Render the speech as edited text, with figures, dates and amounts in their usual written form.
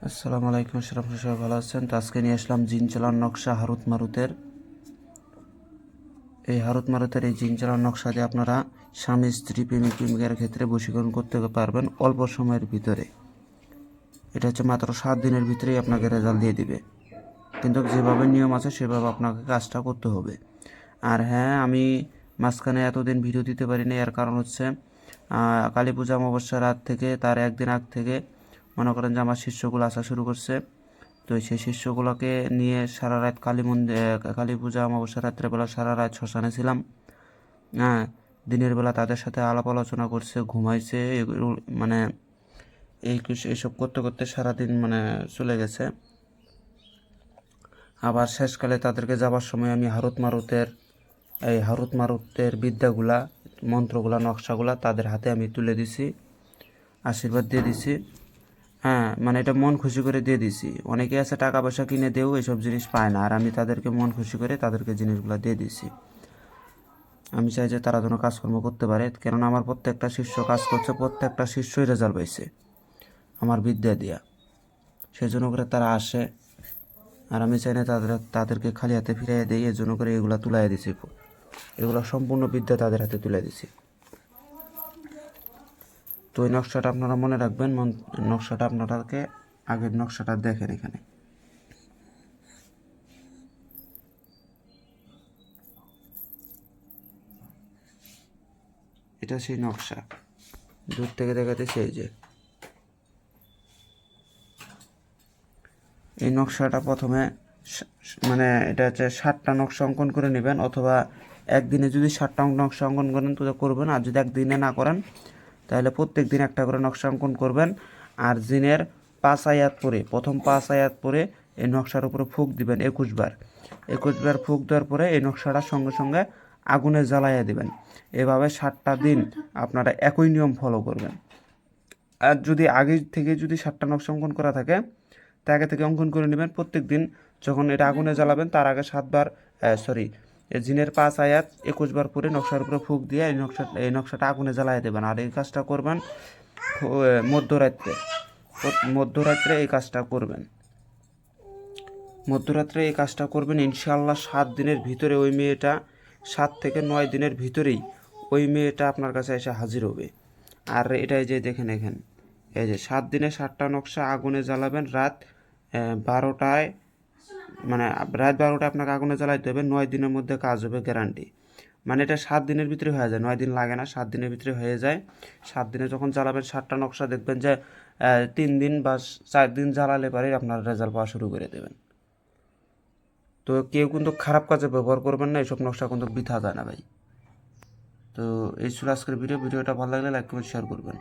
আসসালামু আলাইকুম, আপনারা সবাই ভালো আছেন? তো আজকে নিয়ে আসলাম জিন চালার নকশা হারুত মারুতের। এই হারুত মারুতের এই জিন চালার নকশা দিয়ে আপনারা স্বামী স্ত্রী প্রেমিক প্রেমিকার ক্ষেত্রে বশীকরণ করতে পারবেন অল্প সময়ের ভিতরে। এটা হচ্ছে মাত্র 7 দিনের ভিতরেই আপনাকে রেজাল্ট দিয়ে দিবে, কিন্তু যেভাবে নিয়ম আছে সেভাবে আপনাকে কাজটা করতে হবে। আর হ্যাঁ, আমি মাঝখানে এতদিন ভিডিও দিতে পারিনি, এর কারণ হচ্ছে কালী পূজা অমাবস্যার রাত থেকে তার একদিন আগ থেকে মনে করেন যে আমার শিষ্যগুলো আসা শুরু করছে। তো সেই শিষ্যগুলোকে নিয়ে সারা রাত কালী পূজা অমাবস্যা রাত্রেবেলা সারা রাত শ্মশানে ছিলাম। হ্যাঁ, দিনের বেলা তাদের সাথে আলাপ আলোচনা করছে, ঘুমাইছে, মানে এইসব করতে করতে সারাদিন চলে গেছে। আবার শেষকালে তাদেরকে যাবার সময় আমি হারুত মারুতের বিদ্যাগুলা, মন্ত্রগুলা, নকশাগুলা তাদের হাতে আমি তুলে দিছি, আশীর্বাদ দিয়ে দিছি। হ্যাঁ, এটা মন খুশি করে দিয়ে দিছি। অনেকে আছে টাকা পয়সা কিনে দেও এসব জিনিস পায় না, আর আমি তাদেরকে মন খুশি করে তাদেরকে জিনিসগুলো দিয়ে দিছি। আমি চাই যে তারা যেন কাজকর্ম করতে পারে, কেননা আমার প্রত্যেকটা শিষ্য কাজ করছে, প্রত্যেকটা শিষ্যই রেজাল্ট পাইছে আমার বিদ্যা দিয়া। সেই জন্য করে তারা আসে, আর আমি চাই না তাদেরকে খালি হাতে ফিরাইয়া দিই। এই জন্য করে এগুলো তুলাই দিছি, এগুলো সম্পূর্ণ বিদ্যা তাদের হাতে তুলে দিছি। তো এই নকশাটা আপনারা মনে রাখবেন। নকশাটা আপনাদেরকে আগের নকশাটা দেখেন এখানে। এটা সেই নকশা, দূর থেকে দেখাতেছি। এই যে এই নকশাটা প্রথমে এটা হচ্ছে 7টা নকশা অঙ্কন করে নেবেন, অথবা একদিনে যদি 7টা নকশা অঙ্কন করেন তো করবেন, আর যদি একদিনে না করেন তাহলে প্রত্যেক দিন একটা করে নকশা অঙ্কন করবেন। আর জিনের 5 আয়াত পরে, প্রথম 5 আয়াত পরে এই নকশার উপরে ফুঁক দিবেন 21 বার। 21 বার ফুঁক দেওয়ার পরে এই নকশাটা সঙ্গে সঙ্গে আগুনে জ্বালাইয়া দিবেন। এভাবে 7টা দিন আপনারা একই নিয়ম ফলো করবেন। আর যদি আগে থেকে যদি 7টা নকশা অঙ্কন করা থাকে তা আগে থেকে অঙ্কন করে নেবেন। প্রত্যেক দিন যখন এটা আগুনে জ্বালাবেন তার আগে 7বার, জিনের 5 আয়াত 21 বার পরে নকশার উপরে ফুঁক দিয়ে এই নকশাটা আগুনে জ্বালাই দেবেন। আর এই কাজটা করবেন মধ্যরাত্রে। মধ্যরাত্রে এই কাজটা করবেন। মধ্যরাত্রে এই কাজটা করবেন ইনশাআল্লাহ। 7 দিনের ভিতরে ওই মেয়েটা, 7 থেকে 9 দিনের ভিতরেই ওই মেয়েটা আপনার কাছে এসে হাজির হবে। আর এটাই যে দেখেন এখানে, এই যে 7 দিনে 7টা নকশা আগুনে জ্বালাবেন রাত 12টায়, রাত 12টায় আপনাকে আগুনে জ্বালাইতে হবে। 9 দিনের মধ্যে কাজ হবে, গ্যারান্টি। এটা 7 দিনের ভিতরে হয়ে যায়, 9 দিন লাগে না, 7 দিনের ভিতরে হয়ে যায়। 7 দিনে যখন জ্বালাবেন 7টা নকশা, দেখবেন যে 3 দিন বা 4 দিন জ্বালালে পরে আপনার রেজাল্ট পাওয়া শুরু করে দেবেন। তো কেউ কিন্তু খারাপ কাজে ব্যবহার করবেন না, এইসব নকশা কিন্তু বৃথা যায় না ভাই। তো এই ছিল আজকের ভিডিওটা ভালো লাগলে লাইক কমেন্ট শেয়ার করবেন।